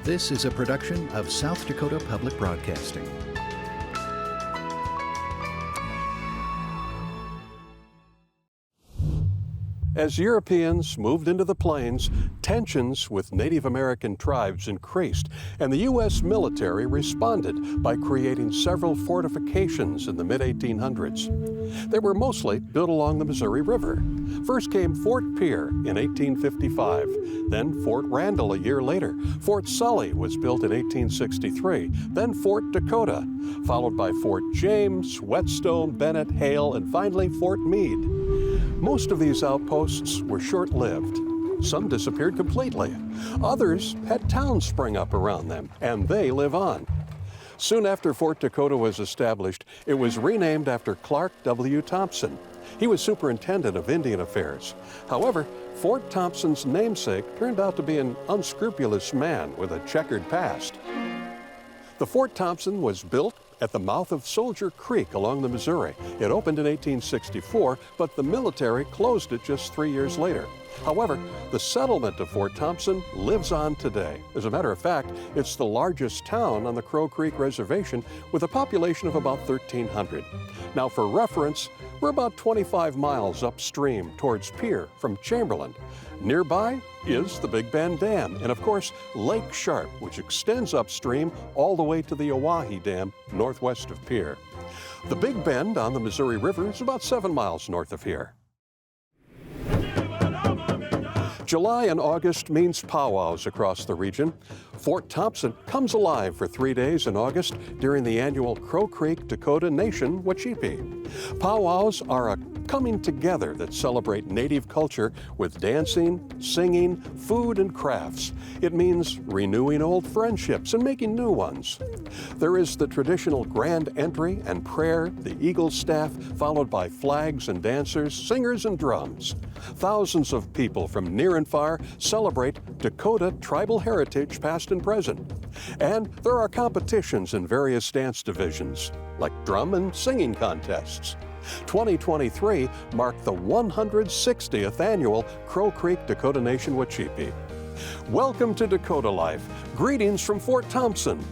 This is a production of South Dakota Public Broadcasting. As Europeans moved into the plains, tensions with Native American tribes increased, and the U.S. military responded by creating several fortifications in the mid-1800s. They were mostly built along the Missouri River. First came Fort Pierre in 1855, then Fort Randall a year later. Fort Sully was built in 1863, then Fort Dakota, followed by Fort James, Whetstone, Bennett, Hale, and finally Fort Meade. Most of these outposts were short-lived. Some disappeared completely. Others had towns spring up around them, and they live on. Soon after Fort Dakota was established, it was renamed after Clark W. Thompson. He was superintendent of Indian Affairs. However, Fort Thompson's namesake turned out to be an unscrupulous man with a checkered past. The Fort Thompson was built at the mouth of Soldier Creek along the Missouri. It opened in 1864, but the military closed it just 3 years later. However, the settlement of Fort Thompson lives on today. As a matter of fact, it's the largest town on the Crow Creek Reservation with a population of about 1,300. Now, for reference, we're about 25 miles upstream towards Pierre from Chamberlain. Nearby is the Big Bend Dam, and of course, Lake Sharp, which extends upstream all the way to the Oahe Dam northwest of Pierre. The Big Bend on the Missouri River is about 7 miles north of here. July and August means powwows across the region. Fort Thompson comes alive for 3 days in August during the annual Crow Creek Dakota Nation Wachipi. Powwows are a coming together that celebrate Native culture with dancing, singing, food, and crafts. It means renewing old friendships and making new ones. There is the traditional grand entry and prayer, the Eagle staff, followed by flags and dancers, singers and drums. Thousands of people from near and far celebrate Dakota tribal heritage past and present. And there are competitions in various dance divisions, like drum and singing contests. 2023 marked the 160th annual Crow Creek Dakota Nation Wachipi. Welcome to Dakota Life. Greetings from Fort Thompson.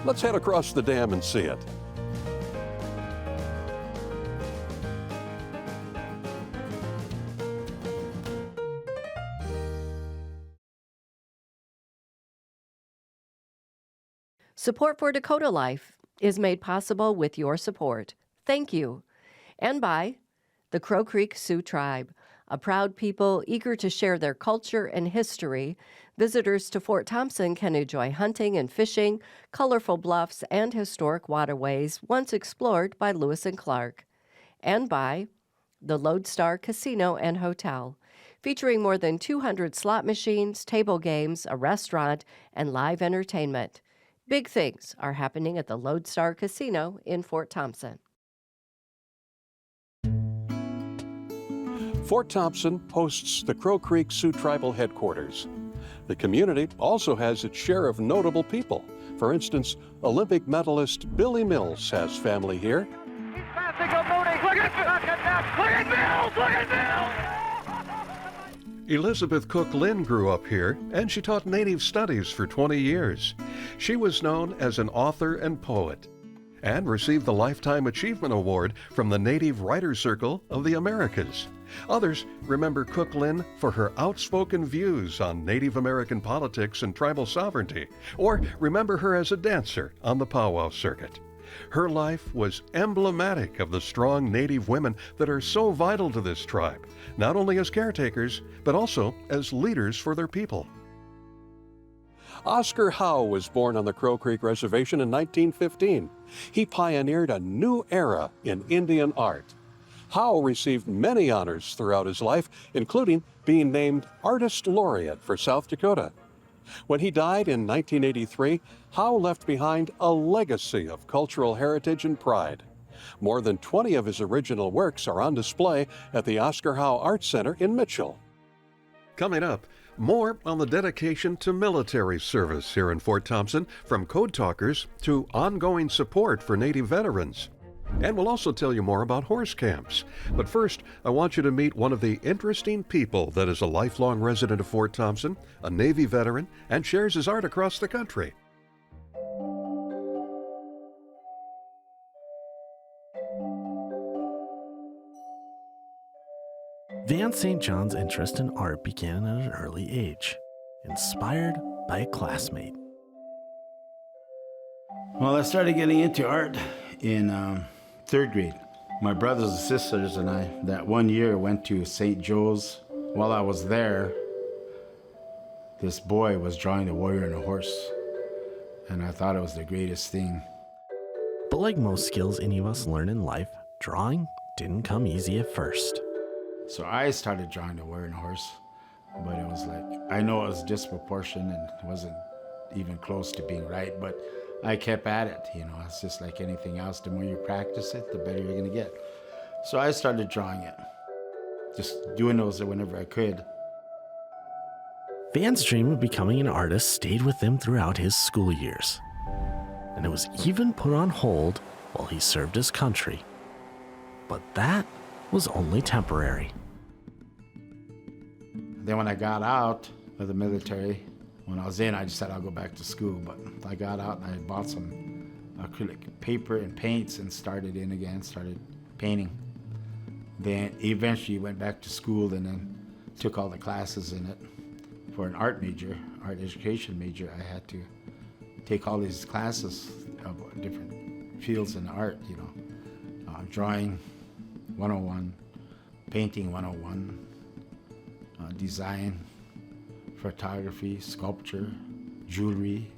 Let's head across the dam and see it. Support for Dakota Life is made possible with your support. Thank you. And by the Crow Creek Sioux Tribe, a proud people eager to share their culture and history. Visitors to Fort Thompson can enjoy hunting and fishing, colorful bluffs, and historic waterways once explored by Lewis and Clark. And by the Lodestar Casino and Hotel, featuring more than 200 slot machines, table games, a restaurant, and live entertainment. Big things are happening at the Lodestar Casino in Fort Thompson. Fort Thompson hosts the Crow Creek Sioux Tribal Headquarters. The community also has its share of notable people. For instance, Olympic medalist Billy Mills has family here. He's passing a Mooney. Look at that! Look at Mills! Look at Mills! Elizabeth Cook Lynn grew up here, and she taught Native Studies for 20 years. She was known as an author and poet, and received the Lifetime Achievement Award from the Native Writers Circle of the Americas. Others remember Cook Lynn for her outspoken views on Native American politics and tribal sovereignty, or remember her as a dancer on the powwow circuit. Her life was emblematic of the strong Native women that are so vital to this tribe, not only as caretakers, but also as leaders for their people. Oscar Howe was born on the Crow Creek Reservation in 1915. He pioneered a new era in Indian art. Howe received many honors throughout his life, including being named Artist Laureate for South Dakota. When he died in 1983, Howe left behind a legacy of cultural heritage and pride. More than 20 of his original works are on display at the Oscar Howe Art Center in Mitchell. Coming up, more on the dedication to military service here in Fort Thompson, from code talkers to ongoing support for Native veterans. And we'll also tell you more about horse camps. But first, I want you to meet one of the interesting people that is a lifelong resident of Fort Thompson, a Navy veteran, and shares his art across the country. Van St. John's interest in art began at an early age, inspired by a classmate. Well, I started getting into art in third grade. My brothers and sisters and I, that one year, went to St. Joe's. While I was there, this boy was drawing a warrior and a horse, and I thought it was the greatest thing. But like most skills any of us learn in life, drawing didn't come easy at first. So I started drawing a warrior and a horse, but it was like, I know it was disproportionate and it wasn't even close to being right, but I kept at it, you know. It's just like anything else. The more you practice it, the better you're gonna get. So I started drawing it, just doing those whenever I could. Van's dream of becoming an artist stayed with him throughout his school years, and it was even put on hold while he served his country. But that was only temporary. Then when I got out of the military, when I was in, I just said I'll go back to school. But I got out and I bought some acrylic paper and paints and started painting. Then eventually went back to school and then took all the classes in it. For an art major, art education major, I had to take all these classes of different fields in art, you know. Drawing 101, painting 101, design, photography, sculpture, jewelry.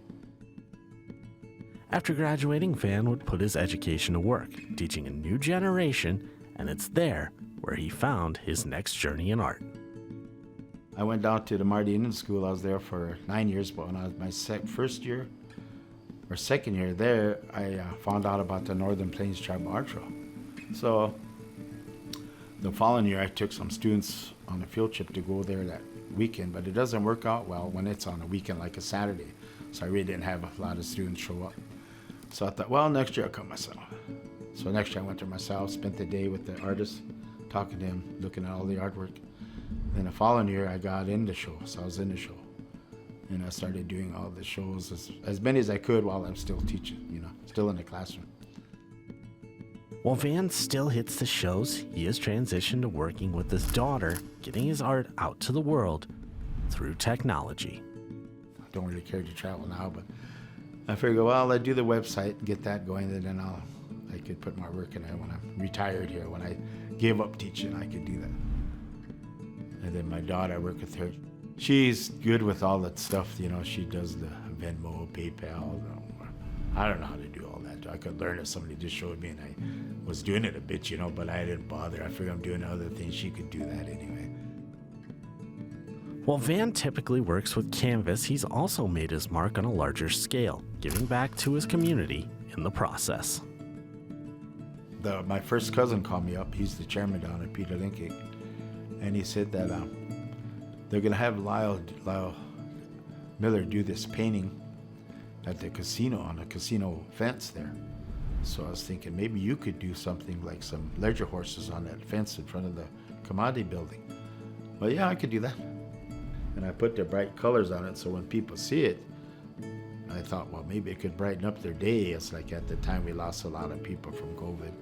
After graduating, Van would put his education to work, teaching a new generation, and it's there where he found his next journey in art. I went down to the Marty Indian School. I was there for 9 years, but when I was my second year there, I found out about the Northern Plains Tribal Art Show. So the following year, I took some students on a field trip to go there that weekend, but it doesn't work out well when it's on a weekend like a Saturday. So I really didn't have a lot of students show up. So I thought, well, next year I'll come myself. So next year I went there myself, spent the day with the artist, talking to him, looking at all the artwork. Then the following year I got in the show, so I was in the show. And I started doing all the shows, as many as I could while I'm still teaching, you know, still in the classroom. While Van still hits the shows, he has transitioned to working with his daughter, getting his art out to the world through technology. I don't really care to travel now, but I figure, well, I'll do the website and get that going, and then I could put my work in it when I'm retired here. When I give up teaching, I could do that. And then my daughter, I work with her. She's good with all that stuff, you know. She does the Venmo, PayPal. I don't know how to do all that. I could learn if somebody just showed me, and I was doing it a bit, you know, but I didn't bother. I figured I'm doing other things. She could do that anyway. While Van typically works with canvas, he's also made his mark on a larger scale, giving back to his community in the process. My first cousin called me up. He's the chairman down at Peter Linkage, and he said that they're going to have Lyle Miller do this painting at the casino, on a casino fence there. So I was thinking maybe you could do something like some ledger horses on that fence in front of the commodity building. Well, yeah, I could do that. And I put the bright colors on it, so when people see it, I thought, well, maybe it could brighten up their day. It's like at the time we lost a lot of people from COVID.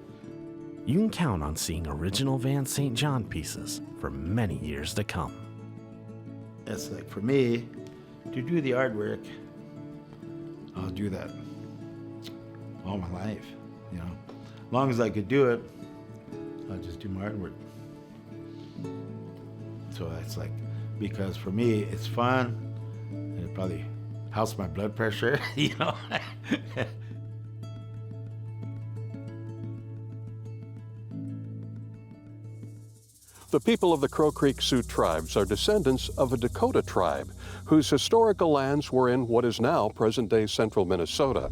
You can count on seeing original Van St. John pieces for many years to come. It's like, for me, to do the artwork, I'll do that all my life, you know. As long as I could do it, I'll just do my artwork. So it's like, because for me, it's fun, and it probably helps my blood pressure, you know. The people of the Crow Creek Sioux tribes are descendants of a Dakota tribe whose historical lands were in what is now present-day central Minnesota.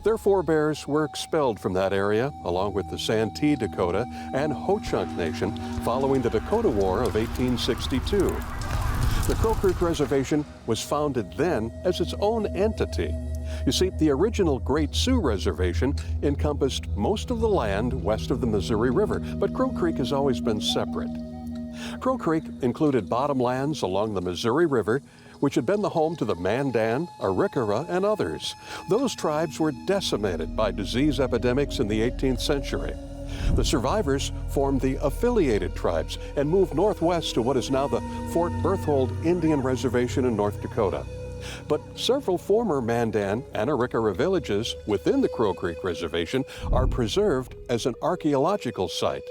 Their forebears were expelled from that area, along with the Santee Dakota and Ho-Chunk Nation, following the Dakota War of 1862. The Crow Creek Reservation was founded then as its own entity. You see, the original Great Sioux Reservation encompassed most of the land west of the Missouri River, but Crow Creek has always been separate. Crow Creek included bottomlands along the Missouri River, which had been the home to the Mandan, Arikara, and others. Those tribes were decimated by disease epidemics in the 18th century. The survivors formed the affiliated tribes and moved northwest to what is now the Fort Berthold Indian Reservation in North Dakota. But several former Mandan and Arikara villages within the Crow Creek Reservation are preserved as an archaeological site.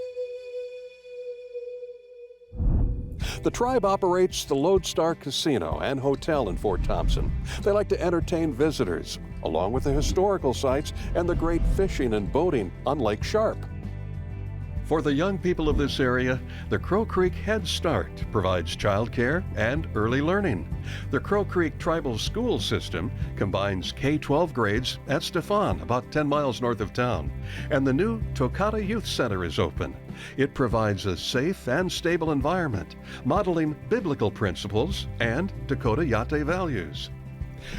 The tribe operates the Lodestar Casino and Hotel in Fort Thompson. They like to entertain visitors, along with the historical sites and the great fishing and boating on Lake Sharp. For the young people of this area, the Crow Creek Head Start provides childcare and early learning. The Crow Creek Tribal School System combines K-12 grades at Stefan, about 10 miles north of town. And the new Tokata Youth Center is open. It provides a safe and stable environment, modeling biblical principles and Dakota Yate values.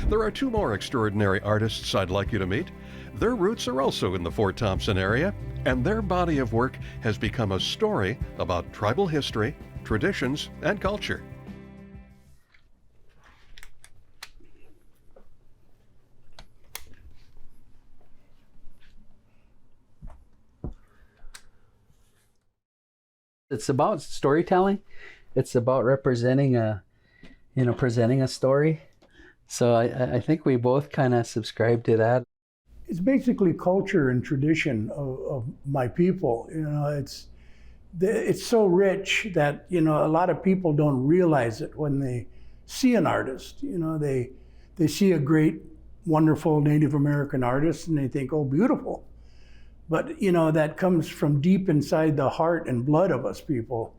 There are two more extraordinary artists I'd like you to meet. Their roots are also in the Fort Thompson area, and their body of work has become a story about tribal history, traditions, and culture. It's about storytelling. It's about representing presenting a story. So I think we both kind of subscribe to that. It's basically culture and tradition of my people. It's so rich that, a lot of people don't realize it when they see an artist. They see a great, wonderful Native American artist and they think, oh, beautiful. But, that comes from deep inside the heart and blood of us people,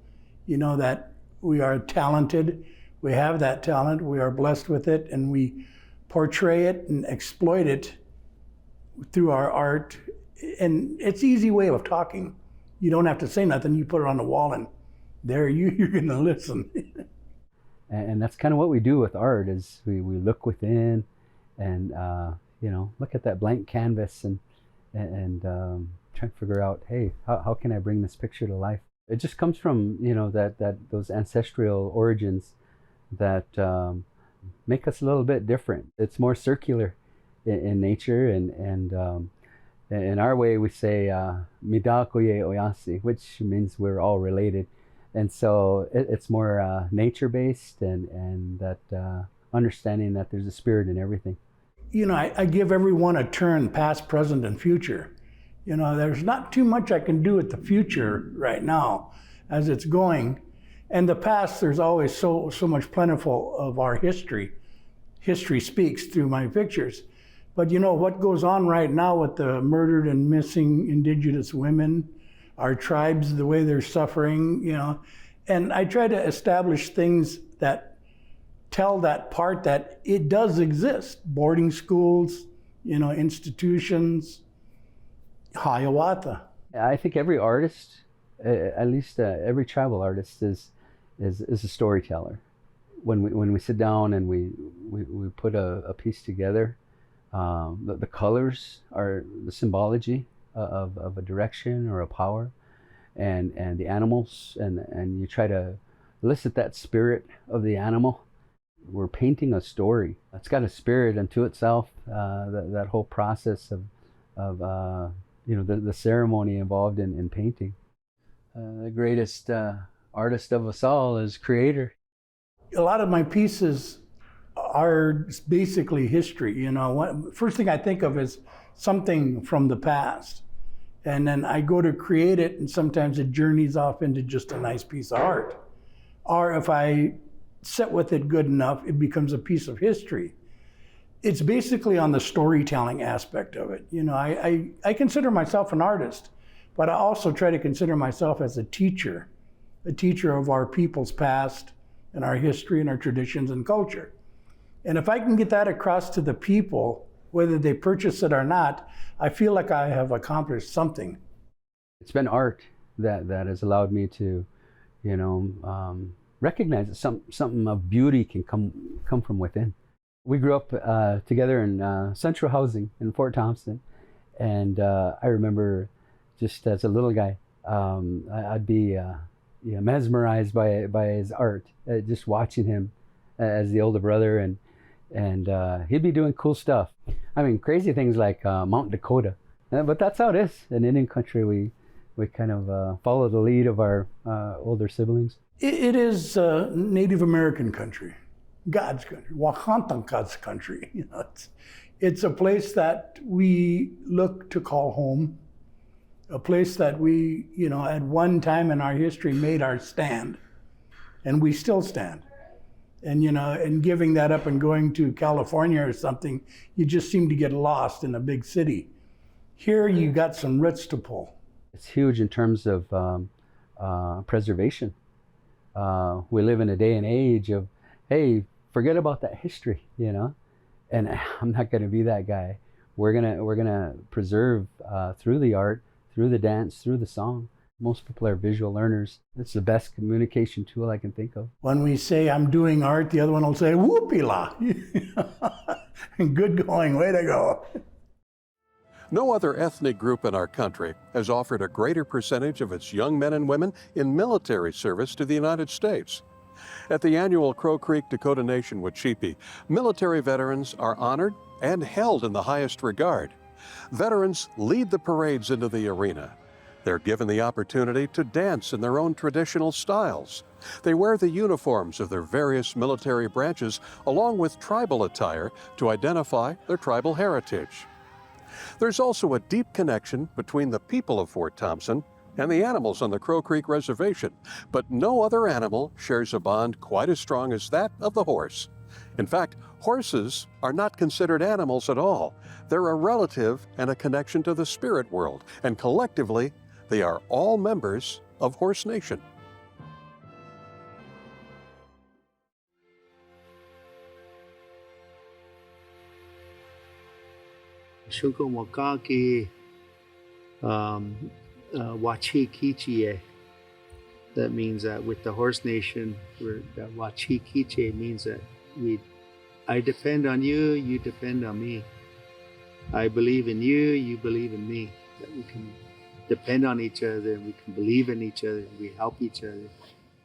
that we are talented. We have that talent, we are blessed with it, and we portray it and exploit it through our art. And it's an easy way of talking. You don't have to say nothing, you put it on the wall and there you're gonna listen. And that's kind of what we do with art, is we look within and look at that blank canvas and try to figure out, hey, how can I bring this picture to life? It just comes from, those ancestral origins that make us a little bit different. It's more circular in nature, and in our way we say Midakoye Oyasi, which means we're all related. And so it's more nature-based and that understanding that there's a spirit in everything. I give everyone a turn, past, present, and future. There's not too much I can do with the future right now as it's going. And the past, there's always so much plentiful of our history. History speaks through my pictures. But what goes on right now with the murdered and missing indigenous women, our tribes, the way they're suffering, and I try to establish things that tell that part that it does exist. Boarding schools, institutions, Hiawatha. I think every artist, at least every tribal artist, is a storyteller. When we sit down and we put a piece together, the colors are the symbology of a direction or a power, and the animals, and you try to elicit that spirit of the animal. We're painting a story. It's got a spirit unto itself. That whole process of the ceremony involved in painting. The greatest artist of us all is creator. A lot of my pieces are basically history. First thing I think of is something from the past. And then I go to create it, and sometimes it journeys off into just a nice piece of art. Or if I sit with it good enough, it becomes a piece of history. It's basically on the storytelling aspect of it. I consider myself an artist, but I also try to consider myself as a teacher of our people's past and our history and our traditions and culture. And if I can get that across to the people, whether they purchase it or not, I feel like I have accomplished something. It's been art that has allowed me to, recognize that something of beauty can come from within. We grew up together in Central Housing in Fort Thompson, and I remember just as a little guy, I'd be mesmerized by his art, just watching him as the older brother, and he'd be doing cool stuff. I mean, crazy things like Mount Dakota, but that's how it is in Indian country. We kind of follow the lead of our older siblings. It is Native American country, God's country, Wakantanka's country. You know, it's a place that we look to call home, a place that we, you know, at one time in our history made our stand, and we still stand. And, you know, and giving that up and going to California or something, you just seem to get lost in a big city. Here you got some roots to pull. It's huge in terms of preservation. We live in a day and age of, hey, forget about that history, you know, and I'm not going to be that guy. We're gonna preserve through the art, through the dance, through the song. Most people are visual learners. It's the best communication tool I can think of. When we say I'm doing art, the other one will say whoopee-la. Good going, way to go. No other ethnic group in our country has offered a greater percentage of its young men and women in military service to the United States. At the annual Crow Creek Dakota Nation Wachipi, military veterans are honored and held in the highest regard. Veterans lead the parades into the arena. They're given the opportunity to dance in their own traditional styles. They wear the uniforms of their various military branches along with tribal attire to identify their tribal heritage. There's also a deep connection between the people of Fort Thompson and the animals on the Crow Creek Reservation, but no other animal shares a bond quite as strong as that of the horse. In fact, horses are not considered animals at all. They're a relative and a connection to the spirit world, and collectively, they are all members of Horse Nation. Shunkumwakaki Wachikichie. That means that with the Horse Nation, that Wachikichie means that I depend on you, you depend on me. I believe in you, you believe in me. That we can depend on each other, and we can believe in each other, and we help each other.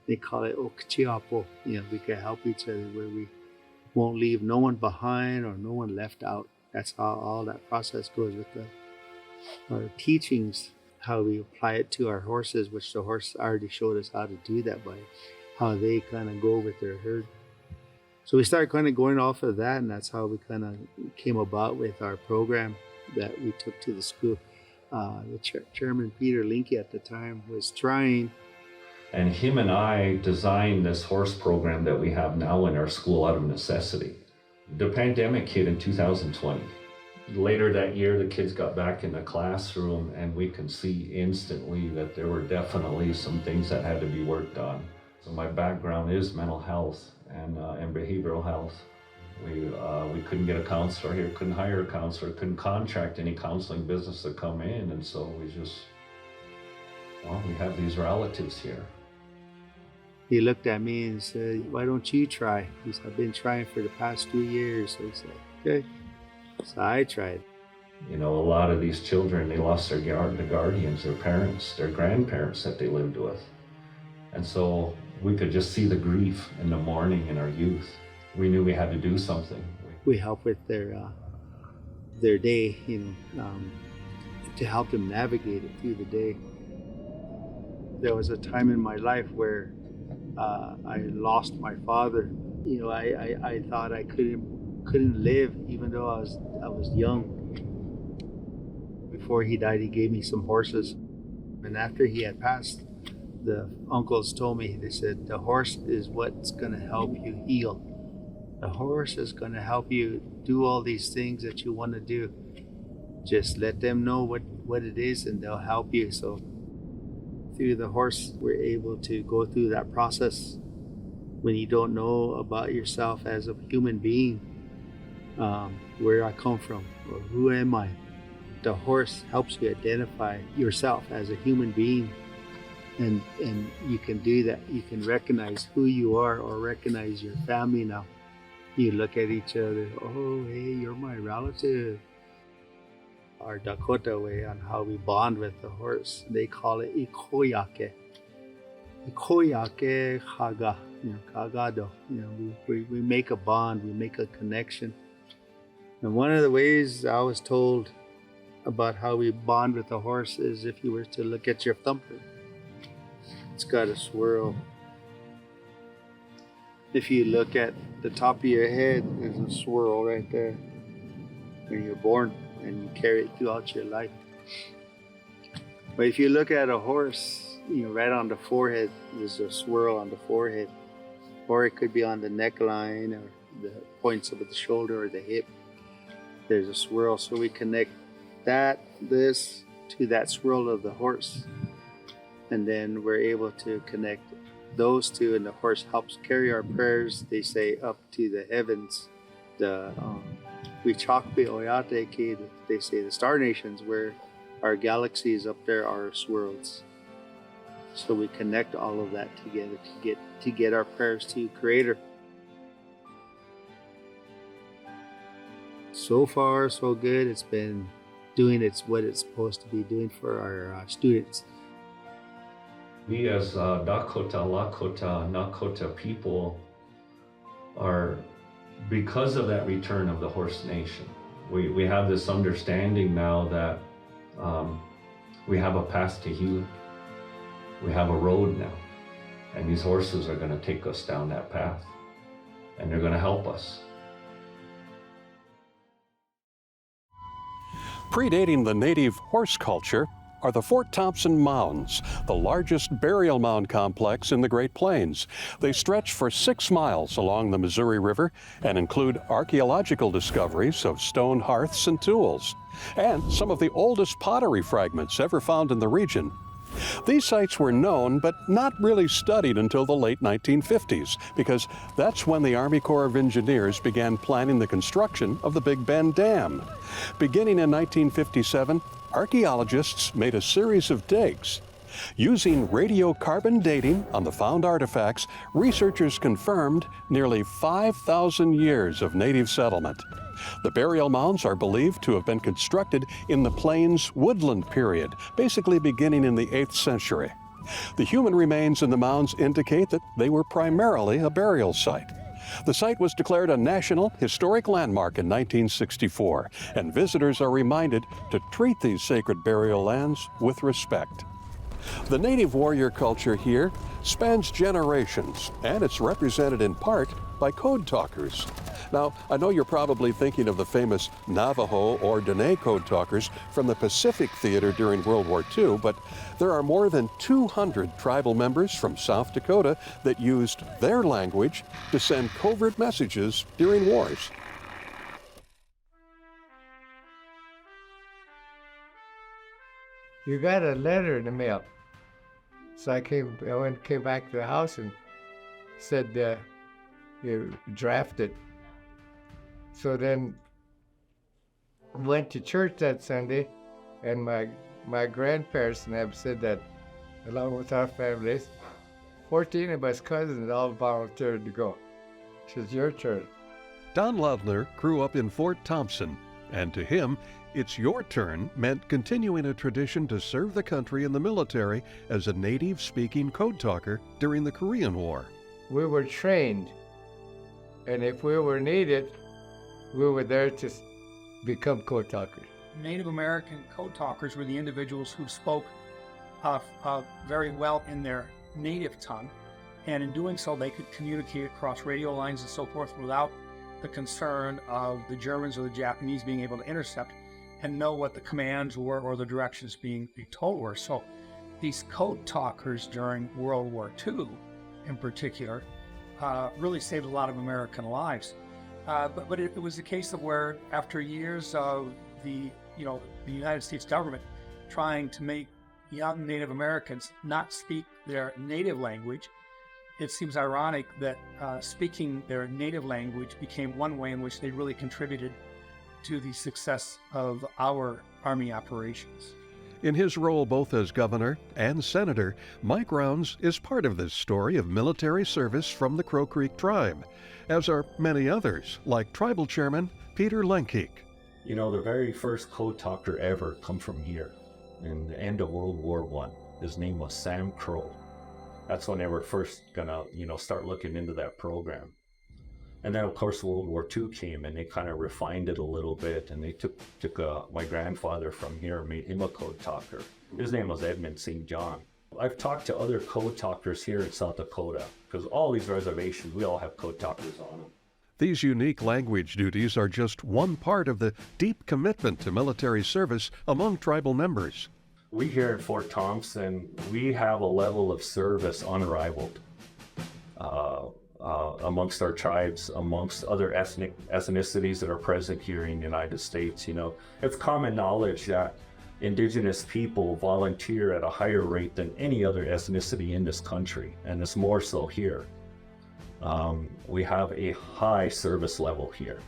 They call it Okchiapo. You know, we can help each other where we won't leave no one behind or no one left out. That's how all that process goes with our teachings, how we apply it to our horses, which the horse already showed us how to do that by how they kind of go with their herd. So we started kind of going off of that, and that's how we kind of came about with our program that we took to the school. The chairman, Peter Linke, at the time was trying. And him and I designed this horse program that we have now in our school out of necessity. The pandemic hit in 2020. Later that year, the kids got back in the classroom, and we could see instantly that there were definitely some things that had to be worked on. So my background is mental health and behavioral health. We couldn't get a counselor here, couldn't hire a counselor, couldn't contract any counseling business to come in, and so we have these relatives here. He looked at me and said, "Why don't you try?" He said, "I've been trying for the past 2 years." So he said, "Okay." So I tried. You know, a lot of these children, they lost their guardians, their parents, their grandparents that they lived with. And so we could just see the grief in the morning in our youth. We knew we had to do something. We help with their day, you know, to help them navigate it through the day. There was a time in my life where I lost my father. You know, I thought I couldn't live, even though I was young. Before he died, he gave me some horses, and after he had passed, the uncles told me, they said, "The horse is what's going to help you heal. The horse is going to help you do all these things that you want to do. Just let them know what it is, and they'll help you." So through the horse, we're able to go through that process when you don't know about yourself as a human being, where I come from, or who am I. The horse helps you identify yourself as a human being. And you can do that. You can recognize who you are or recognize your family now. You look at each other, oh, hey, you're my relative. Our Dakota way on how we bond with the horse, they call it ikoyake. Ikoyake haga, kagado. We make a bond, we make a connection. And one of the ways I was told about how we bond with the horse is if you were to look at your thumper. It's got a swirl. If you look at the top of your head, there's a swirl right there when you're born, and you carry it throughout your life. But if you look at a horse, right on the forehead, there's a swirl on the forehead, or it could be on the neckline or the points of the shoulder or the hip. There's a swirl, so we connect this to that swirl of the horse, and then we're able to connect those two, and the horse helps carry our prayers, they say, up to the heavens. The Wichakpi Oyate Ki, they say the star nations, where our galaxies up there are swirls. So we connect all of that together to get our prayers to Creator. So far, so good. It's been doing what it's supposed to be doing for our students. We as Dakota, Lakota, Nakota people are, because of that return of the horse nation, we have this understanding now that we have a path to healing. We have a road now, and these horses are going to take us down that path, and they're going to help us. Predating the native horse culture are the Fort Thompson Mounds, the largest burial mound complex in the Great Plains. They stretch for 6 miles along the Missouri River and include archaeological discoveries of stone hearths and tools, and some of the oldest pottery fragments ever found in the region. These sites were known but not really studied until the late 1950s, because that's when the Army Corps of Engineers began planning the construction of the Big Bend Dam. Beginning in 1957, archaeologists made a series of digs. Using radiocarbon dating on the found artifacts, researchers confirmed nearly 5,000 years of native settlement. The burial mounds are believed to have been constructed in the Plains Woodland period, basically beginning in the 8th century. The human remains in the mounds indicate that they were primarily a burial site. The site was declared a National Historic Landmark in 1964, and visitors are reminded to treat these sacred burial lands with respect. The native warrior culture here spans generations, and it's represented in part by code talkers. Now, I know you're probably thinking of the famous Navajo or Dene code talkers from the Pacific Theater during World War II, but there are more than 200 tribal members from South Dakota that used their language to send covert messages during wars. You got a letter in the mail. So I came back to the house and said, you drafted. So then went to church that Sunday, and my grandparents and have said that, along with our families, 14 of us cousins all volunteered to go. It's your turn. Don Loudner grew up in Fort Thompson, and to him, it's your turn meant continuing a tradition to serve the country in the military as a native-speaking code talker during the Korean War. We were trained, and if we were needed, we were there to become code talkers. Native American code talkers were the individuals who spoke very well in their native tongue, and in doing so they could communicate across radio lines and so forth without the concern of the Germans or the Japanese being able to intercept and know what the commands were or the directions being told were. So these code talkers during World War II in particular really saved a lot of American lives. But it was a case of where, after years of the United States government trying to make young Native Americans not speak their native language, it seems ironic that speaking their native language became one way in which they really contributed to the success of our Army operations. In his role both as governor and senator, Mike Rounds is part of this story of military service from the Crow Creek tribe, as are many others, like tribal chairman Peter Lenkeek. You know, the very first code talker ever come from here in the end of World War I. His name was Sam Crow. That's when they were first gonna, start looking into that program. And then, of course, World War II came, and they kind of refined it a little bit, and they took my grandfather from here and made him a code talker. His name was Edmund St. John. I've talked to other code talkers here in South Dakota, because all these reservations, we all have code talkers on them. These unique language duties are just one part of the deep commitment to military service among tribal members. We here at Fort Thompson, we have a level of service unrivaled. Amongst our tribes, amongst other ethnicities that are present here in the United States. It's common knowledge that Indigenous people volunteer at a higher rate than any other ethnicity in this country, and it's more so here. We have a high service level here.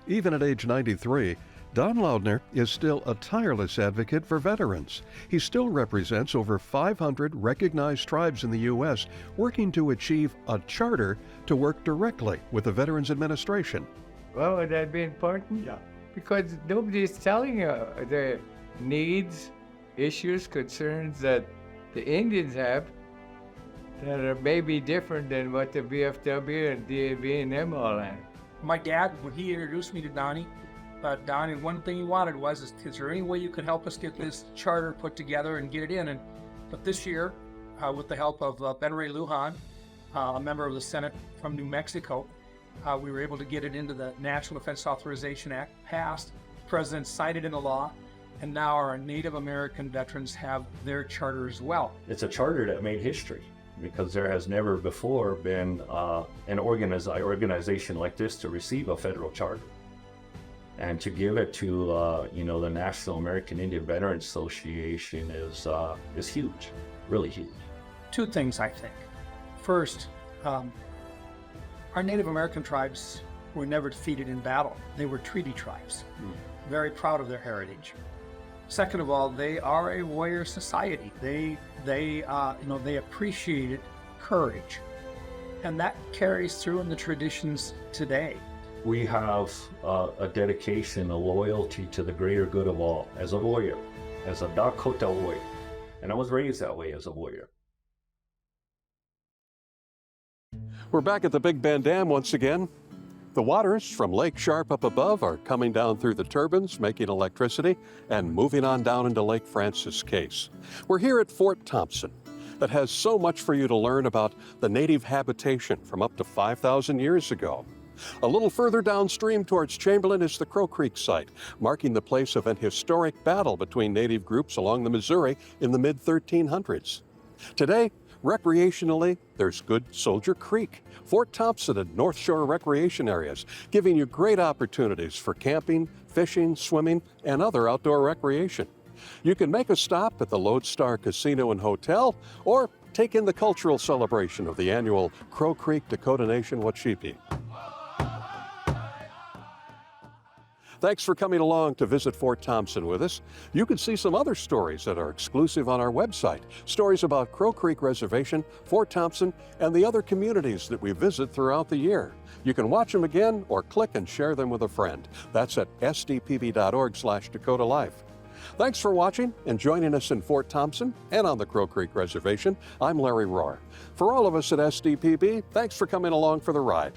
Even at age 93, Don Loudner is still a tireless advocate for veterans. He still represents over 500 recognized tribes in the U.S. working to achieve a charter to work directly with the Veterans Administration. Well, would that be important? Yeah. Because nobody's telling you the needs, issues, concerns that the Indians have that are maybe different than what the VFW and DAV and them all have. My dad, when he introduced me to Donnie, Donnie, one thing he wanted was, is there any way you could help us get this charter put together and get it in? But this year, with the help of Ben Ray Lujan, a member of the Senate from New Mexico, we were able to get it into the National Defense Authorization Act, passed. The President signed it into law, and now our Native American veterans have their charter as well. It's a charter that made history, because there has never before been an organization like this to receive a federal charter. And to give it to the National American Indian Veterans Association is huge, really huge. Two things, I think. First, our Native American tribes were never defeated in battle. They were treaty tribes, very proud of their heritage. Second of all, they are a warrior society. They appreciated courage, and that carries through in the traditions today. We have a dedication, a loyalty to the greater good of all, as a warrior, as a Dakota warrior. And I was raised that way as a warrior. We're back at the Big Bend Dam once again. The waters from Lake Sharp up above are coming down through the turbines, making electricity, and moving on down into Lake Francis Case. We're here at Fort Thompson, that has so much for you to learn about the native habitation from up to 5,000 years ago. A little further downstream towards Chamberlain is the Crow Creek site, marking the place of an historic battle between native groups along the Missouri in the mid-1300s. Today, recreationally, there's Good Soldier Creek, Fort Thompson and North Shore recreation areas, giving you great opportunities for camping, fishing, swimming, and other outdoor recreation. You can make a stop at the Lodestar Casino and Hotel, or take in the cultural celebration of the annual Crow Creek Dakota Nation Wachipi. Thanks for coming along to visit Fort Thompson with us. You can see some other stories that are exclusive on our website. Stories about Crow Creek Reservation, Fort Thompson, and the other communities that we visit throughout the year. You can watch them again or click and share them with a friend. That's at sdpb.org/Dakota Life. Thanks for watching and joining us in Fort Thompson and on the Crow Creek Reservation. I'm Larry Rohr. For all of us at SDPB, thanks for coming along for the ride.